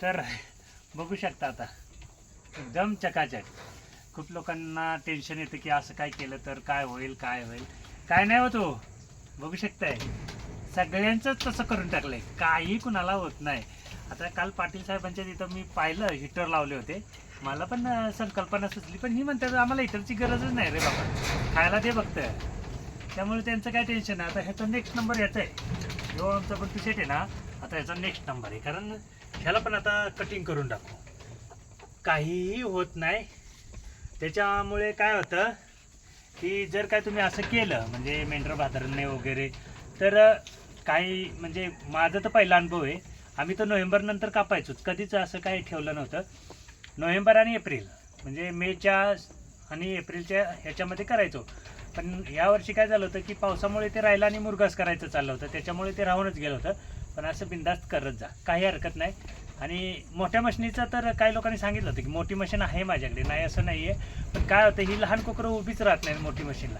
तर बघू शकता आता एकदम चकाचक. खूप लोकांना टेन्शन येतं की असं काय केलं तर काय होईल काय होईल. काय नाही होत हो. बघू शकताय सगळ्यांचंच तसं करून टाकलंय, काही कुणाला होत नाही. आता काल पाटील साहेबांच्या तिथं मी पाहिलं हिटर लावले होते. मला पण संकल्पना सुचली, पण ही म्हणतात आम्हाला हिटरची गरजच नाही रे बाबा, खायला ते बघतं. त्यामुळे त्यांचं काय टेन्शन नाही. आता ह्याचा नेक्स्ट नंबर ह्याचा आहे, जो आमचा पण सेट आहे ना, आता ह्याचा नेक्स्ट नंबर आहे. कारण ह्याला पण आता कटिंग करून टाकू, काहीही होत नाही. त्याच्यामुळे काय होतं की जर काय तुम्ही असं केलं म्हणजे मेंढर भादरणे वगैरे, तर काही म्हणजे माझं तर पहिला अनुभव आहे. आम्ही तर नोव्हेंबर नंतर कापायचोच, कधीच असं काही ठेवलं नव्हतं. नोव्हेंबर आणि एप्रिल म्हणजे मेच्या आणि एप्रिलच्या ह्याच्यामध्ये करायचो. पण यावर्षी काय झालं होतं की पावसामुळे ते राहिलं आणि मुरघास करायचं चाललं होतं, त्याच्यामुळे ते राहूनच गेलं होतं. पण असं बिंदास्त करत जा, काही हरकत नाही. आणि मोठ्या मशिनीचं तर काही लोकांनी सांगितलं होतं की मोठी मशीन आहे माझ्याकडे, नाही असं नाही आहे. पण काय होतं ही लहान कोकरं उभीच राहत नाही मोठी मशीनला,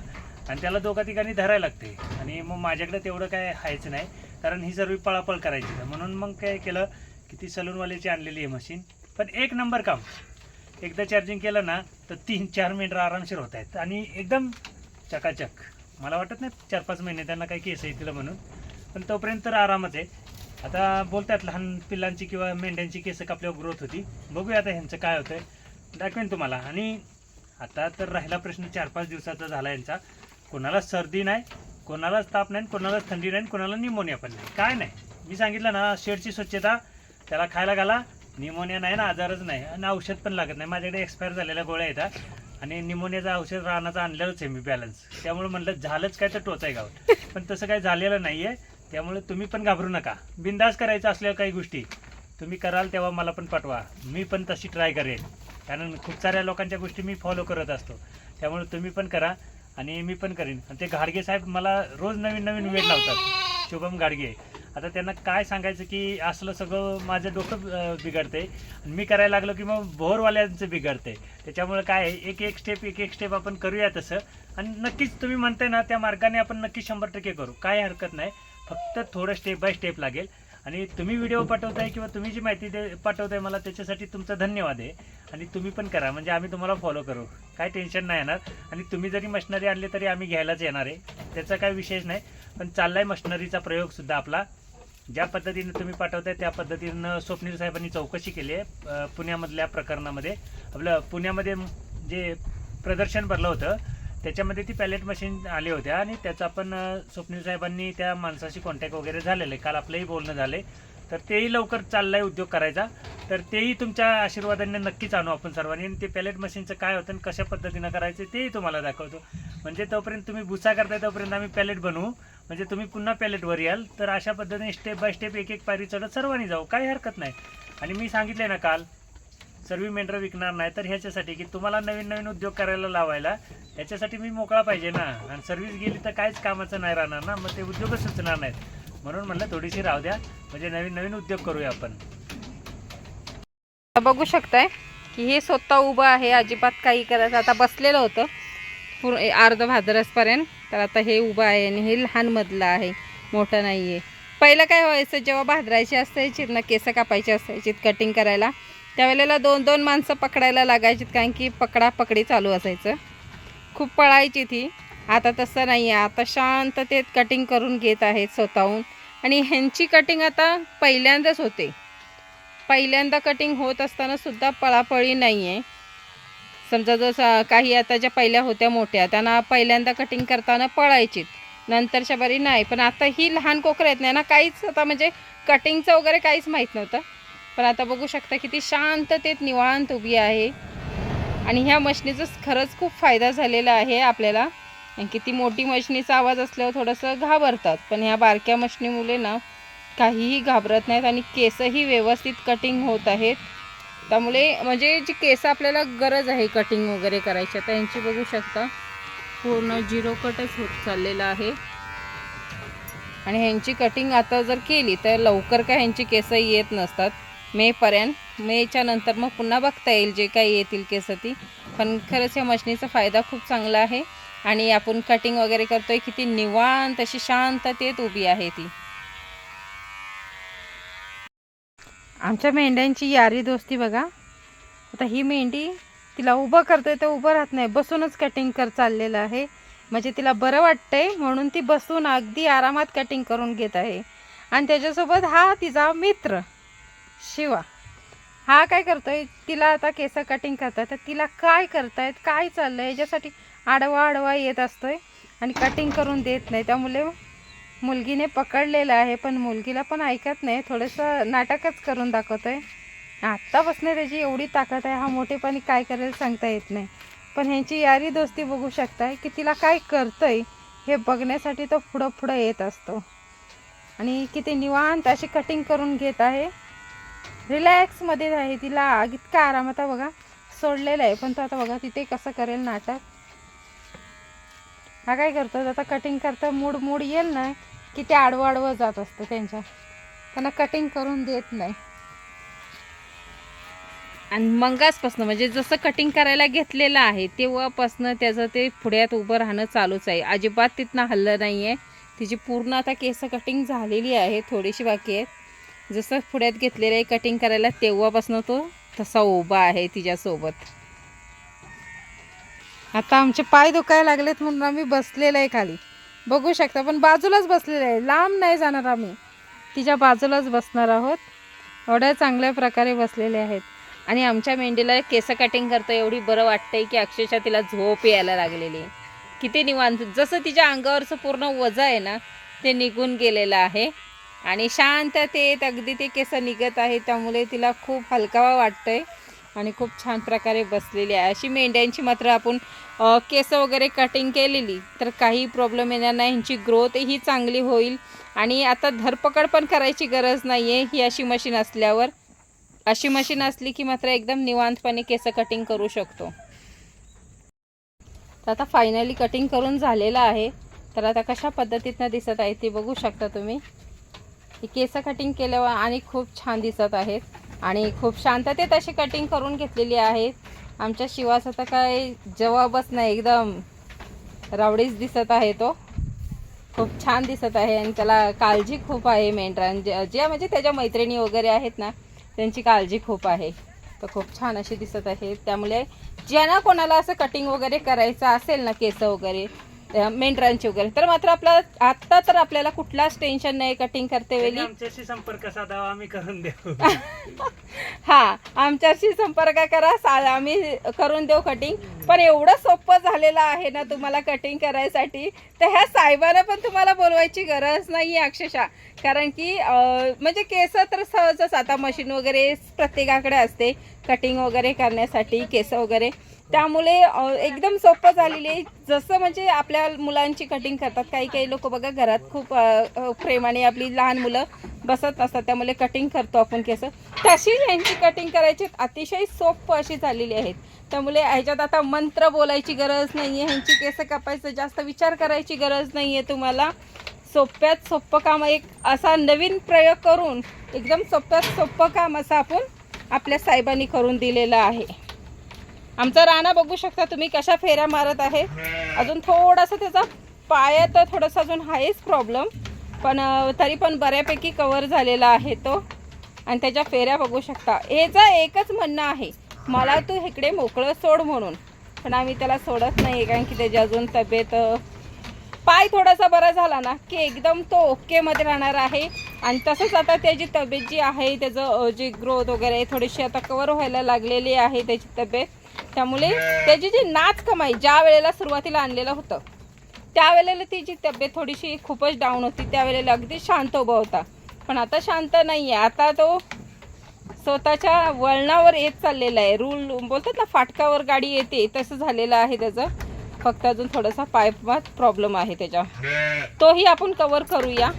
आणि त्याला दोघा ठिकाणी धरायला लागते. आणि मग माझ्याकडे तेवढं काय व्हायचं नाही, कारण ही सर्व पळापळ करायची. म्हणून मग काय केलं की ती सलूनवाल्याची आणलेली आहे मशीन. पण एक नंबर काम, एकदा चार्जिंग केलं ना तर 3-4 मिनिट आरामशीर होत आहेत आणि एकदम चकाचक. मला वाटत नाही 4-5 महिने त्यांना काही केस येतील म्हणून, पण तोपर्यंत तर आरामच आहे. आता बोलतात लहान पिल्लांची किंवा मेंढ्यांची केस कापल्यावर ग्रोथ होती. बघूया आता ह्यांचं काय होतं आहे, दाखवेन तुम्हाला. आणि आता तर राहिला प्रश्न 4-5 दिवसाचा झाला यांचा. कोणालाच सर्दी नाही, कोणालाच ताप नाही, कोणालाच थंडी नाही, कोणाला निमोनिया पण नाही, काय नाही. मी सांगितलं ना शेडची स्वच्छता, त्याला खायला घाला, निमोनिया नाही ना, आजारच नाही. आणि औषध पण लागत नाही. माझ्याकडे एक्सपायर झालेल्या गोळ्या येतात आणि निमोनियाचं औषध राहण्याचं आणलेलंच आहे मी बॅलन्स. त्यामुळे म्हणलं झालंच काय तर टोचाय गावात, पण तसं काही झालेलं नाही आहे. त्यामुळे तुम्ही पण घाबरू नका. बिंदास करायचं असल्या काही गोष्टी तुम्ही कराल तेव्हा मला पण पाठवा, मी पण तशी ट्राय करेन. कारण खूप साऱ्या लोकांच्या गोष्टी मी फॉलो करत असतो. त्यामुळे तुम्ही पण करा आणि मी पण करेन. आणि ते घाडगे साहेब मला रोज नवीन नवीन वेळ लावतात, शुभम घाडगे. आता त्यांना काय सांगायचं की असलं सगळं माझं डोकं बिघडते, आणि मी करायला लागलो की मग भोरवाल्यांचं बिघडते. त्याच्यामुळे काय आहे, एक एक स्टेप आपण करूया तसं. आणि नक्कीच तुम्ही म्हणताय ना त्या मार्गाने आपण नक्की 100% करू, काय हरकत नाही. फक्त थोडं स्टेप बाय स्टेप लागेल. आणि तुम्ही व्हिडिओ पाठवताय किंवा तुम्ही जी माहिती पाठवताय मला, त्याच्यासाठी तुमचा धन्यवाद आहे. आणि तुम्ही पण करा म्हणजे आम्ही तुम्हाला फॉलो करू, काय टेन्शन नाही येणार. आणि तुम्ही जरी मशिनरी आणली तरी आम्ही घ्यायलाच येणार आहे, त्याचा काही विषयच नाही. पण चाललाय मशिनरीचा प्रयोगसुद्धा आपला. ज्या पद्धतीने तुम्ही पाठवताय त्या पद्धतीनं स्वप्नील साहेबांनी चौकशी केली आहे पुण्यामधल्या प्रकरणामध्ये. आपलं पुण्यामध्ये जे प्रदर्शन भरलं होतं त्याच्यामध्ये ती पॅलेट मशीन आली होत्या, आणि त्याचं आपण स्वप्नील साहेबांनी त्या माणसाशी कॉन्टॅक्ट वगैरे झालेलं आहे. काल आपलंही बोलणं झालं आहे. तर तेही लवकर चाललाय उद्योग करायचा. तर तेही तुमच्या आशीर्वादाने नक्कीच आणू आपण सर्वांनी. आणि ते पॅलेट मशीनचं काय होतं आणि कशा पद्धतीनं करायचं तेही तुम्हाला दाखवतो. म्हणजे तोपर्यंत तुम्ही भुसा करताय तोपर्यंत आम्ही पॅलेट बनवू, म्हणजे तुम्ही पुन्हा पॅलेटवर याल. तर अशा पद्धतीने स्टेप बाय स्टेप एक एक पायरी चढत सर्वांनी जाऊ, काही हरकत नाही. आणि मी सांगितले ना काल, सर्व मेंढरं विकणार नाही तर ह्याच्यासाठी की तुम्हाला नवीन नवीन उद्योग करायला लावायला. ह्याच्यासाठी मी मोकळा पाहिजे ना, आणि सर्व्हिस गेली तर काहीच कामाचं नाही राहणार ना, मग ते उद्योगच सुचणार नाहीत. म्हणून म्हणलं थोडीशी राहू द्या, म्हणजे नवीन नवीन उद्योग करूया आपण. बघू शकताय की हे स्वतः उभं आहे, अजिबात काही करायचं. आता बसलेलं होतं पूर्ण अर्ध भाद्रसपर्यंत, तर आता हे उभं आहे. आणि हे लहान मधलं आहे, मोठं नाही आहे. पहिलं काय व्हायचं, जेव्हा भाद्रायची असायची ना, केस कापायची असायची कटिंग करायला, त्यावेळेला 2-2 माणसं पकडायला लागायची, कारण की पकडापकडी चालू असायचं, खूप पळायची ती. आता तसं नाही आहे, आता शांततेत कटिंग करून घेत आहेत स्वतःहून. आणि ह्यांची कटिंग आता पहिल्यांदाच होते. पहिल्यांदा कटिंग होत असताना सुद्धा पळापळी नाही आहे. समजा जसं काही आता ज्या पहिल्या होत्या मोठ्या, त्यांना पहिल्यांदा कटिंग करताना पळायची, नंतरच्या बरी नाही. पण आता ही लहान कोकरं आहेत नाही ना, काहीच आता म्हणजे कटिंगचं वगैरे काहीच माहीत नव्हतं. पण आता बघू शकता किती शांततेत निवांत उभी आहे. आणि ह्या मशनीचा खरंच खूप फायदा झालेला आहे आपल्याला. किती मोठी मशनीचा आवाज असल्यावर थोडंसं घाबरतात, पण ह्या बारक्या मशनीमुळे ना काहीही घाबरत नाहीत. आणि केसही व्यवस्थित कटिंग होत आहेत. त्यामुळे म्हणजे जी केस आपल्याला गरज आहे कटिंग वगैरे करायची, आता यांची बघू शकता पूर्ण झिरो कटच होत चाललेलं आहे. आणि ह्यांची कटिंग आता जर केली तर लवकर काय ह्यांची केसही येत नसतात, मेपर्यंत. मेच्या नंतर मग पुन्हा बघता येईल जे काही येतील केस ती. पण खरंच या मशनीचा फायदा खूप चांगला आहे. आणि आपण कटिंग वगैरे करतोय किती निवांत अशी शांततेत उभी आहे ती. आमच्या मेंढ्यांची यारी दोस्ती बघा. आता ही मेंढी तिला उभं करतोय तर उभं राहत नाही, बसूनच कटिंग चाललेलं आहे. म्हणजे तिला बरं वाटतंय म्हणून ती बसून अगदी आरामात कटिंग करून घेत आहे. आणि त्याच्यासोबत हा तिचा मित्र शिवा, हा काय करतोय, तिला आता केस कटिंग करतात तर तिला काय करतायत काय चाललं आहे याच्यासाठी आडवा आडवा येत असतोय आणि कटिंग करून देत नाही. त्यामुळे मुलगीने पकडलेलं आहे पण मुलगीला पण ऐकत नाही, थोडंसं नाटकच करून दाखवतोय. आत्तापासून त्याची एवढी ताकद आहे, हा मोठेपणी काय करेल सांगता येत नाही. पण ह्यांची यारी दोस्ती बघू शकताय की तिला काय करतंय हे बघण्यासाठी तो पुढं पुढं येत असतो. आणि किती निवांत अशी कटिंग करून घेत आहे, रिलॅक्समध्ये आहे. तिला इतका आराम आता बघा सोडलेला आहे, पण तो आता बघा तिथे कसं करेल नाटक. हा काय करतो, आता कटिंग करता मूड येईल ना की ते आडवं आडवं जात असतं त्यांना कटिंग करून देत नाही. आणि मंगासपासनं म्हणजे जसं कटिंग करायला घेतलेलं आहे तेव्हापासनं त्याचं ते पुढ्यात उभं राहणं चालूच आहे, अजिबात तिथनं हल्लं नाही आहे. तिची पूर्ण आता केस कटिंग झालेली आहे, थोडीशी बाकी आहेत. जसं पुढ्यात घेतलेलं आहे कटिंग करायला तेव्हापासनं तो तसा उभा आहे तिच्यासोबत. आता आमचे पाय दुखायला लागलेत म्हणून आम्ही बसलेलं आहे खाली बघू शकता, पण बाजूलाच बसलेलं आहे, लांब नाही जाणार. आम्ही तिच्या बाजूलाच बसणार आहोत, एवढ्या चांगल्या प्रकारे बसलेले आहेत. आणि आमच्या मेंढीला केस कटिंग करतं एवढी बरं वाटतंय की अक्षरशः तिला झोप यायला लागलेली आहे. किती निवांत, जसं तिच्या अंगावरचं पूर्ण वजन आहे ना ते निघून गेलेलं आहे आणि शांततेत अगदी ते केस निघत आहे. त्यामुळे तिला खूप हलकावा वाटतंय आणि खूप छान प्रकारे बसलेली आहे. अशी मेंढ्यांची मात्र आपण केस वगैरे कटिंग केलेली तर काही प्रॉब्लेम येणार नाही, ह्यांची ग्रोथ ही चांगली होईल. आणि आता धरपकड पण करायची गरज नाही आहे ही अशी मशीन असल्यावर. अशी मशीन असली की मात्र एकदम निवांतपणे केस कटिंग करू शकतो. तर आता फायनली कटिंग करून झालेलं आहे. तर आता कशा पद्धतीनं दिसत आहे ते बघू शकता तुम्ही. ही केस कटिंग केल्यावर आणि खूप छान दिसत आहेत आणि खूप शांततेत अशी कटिंग करून घेतलेली आहे. आमच्या शिवाचा तर काय जवाबच नाही, एकदम रावडीच दिसत आहे. तो खूप छान दिसत आहे आणि त्याला काळजी खूप आहे मेंढरांची, ज्या म्हणजे त्याच्या मैत्रिणी वगैरे आहेत ना त्यांची काळजी खूप आहे. तर खूप छान अशी दिसत आहे. त्यामुळे ज्यांना कोणाला असं कटिंग वगैरे करायचं असेल ना केस वगैरे मेंढरांची वगैरे तर मात्र आत्ता तर आपल्याला कुठलाच टेन्शन नाही कटिंग करते वेळी. आमच्याशी संपर्क साधावा, आम्ही करून देऊ. हा, आमच्याशी संपर्क करा, आम्ही करून देऊ कटिंग. पण एवढं सोपं झालेलं आहे ना तुम्हाला कटिंग करायसाठी, तर ह्या साहेबांना पण तुम्हाला बोलवायची गरज नाही आहे अक्षरशः. कारण की म्हणजे केस तर सहजच आता मशीन वगैरे प्रत्येकाकडे असते कटिंग वगैरे करण्यासाठी केस वगैरे. त्यामुळे एकदम सोपं झालेली आहे. जसं म्हणजे आपल्या मुलांची कटिंग करतात, काही लोक बघा घरात खूप प्रेमाने आपली लहान मुलं बसत असतात त्यामुळे कटिंग करतो आपण केस, तशी यांची कटिंग करायची अतिशय सोपं अशी झालेली आहेत. त्यामुळे ह्याच्यात आता मंत्र बोलायची गरज नाही आहे, ह्यांची केस कापायचं जास्त विचार करायची गरज नाही आहे तुम्हाला. सोप्यात सोपं काम, एक असा नवीन प्रयोग करून एकदम सोप्यात सोपं काम असं आपण आपल्या साहेबांनी करून दिलेलं आहे. आमचा राणा बघू शकता तुम्ही कशा फेऱ्या मारत आहे. अजून थोडासा त्याचा पायात थोडासा अजून आहेच प्रॉब्लेम, पण तरी पण बऱ्यापैकी कवर झालेला आहे तो. आणि त्याच्या फेऱ्या बघू शकता. याचं एकच म्हणणं आहे, मला तू इकडे मोकळं सोड म्हणून, पण आम्ही त्याला सोडत नाही कारण की त्याची अजून तब्येत, पाय थोडासा बरा झाला ना की एकदम तो ओकेमध्ये राहणार आहे. आणि तसंच आता त्याची तब्येत जी आहे, त्याचं जी ग्रोथ वगैरे थोडीशी आता कवर व्हायला लागलेली आहे त्याची तब्येत. त्यामुळे त्याची जी नाच कमाई ज्या वेळेला सुरुवातीला आणलेलं होतं त्यावेळेला तिची तब्येत थोडीशी खूपच डाऊन होती, त्यावेळेला अगदी शांत उभा होता. पण आता शांत नाही आहे, आता तो स्वतःच्या वळणावर येत चाललेला आहे. रूल बोलतात ना फाटकावर गाडी येते तसं झालेलं आहे त्याचं. फक्त अजून थोडासा पायात प्रॉब्लेम आहे त्याच्या, तोही आपण कवर करूया.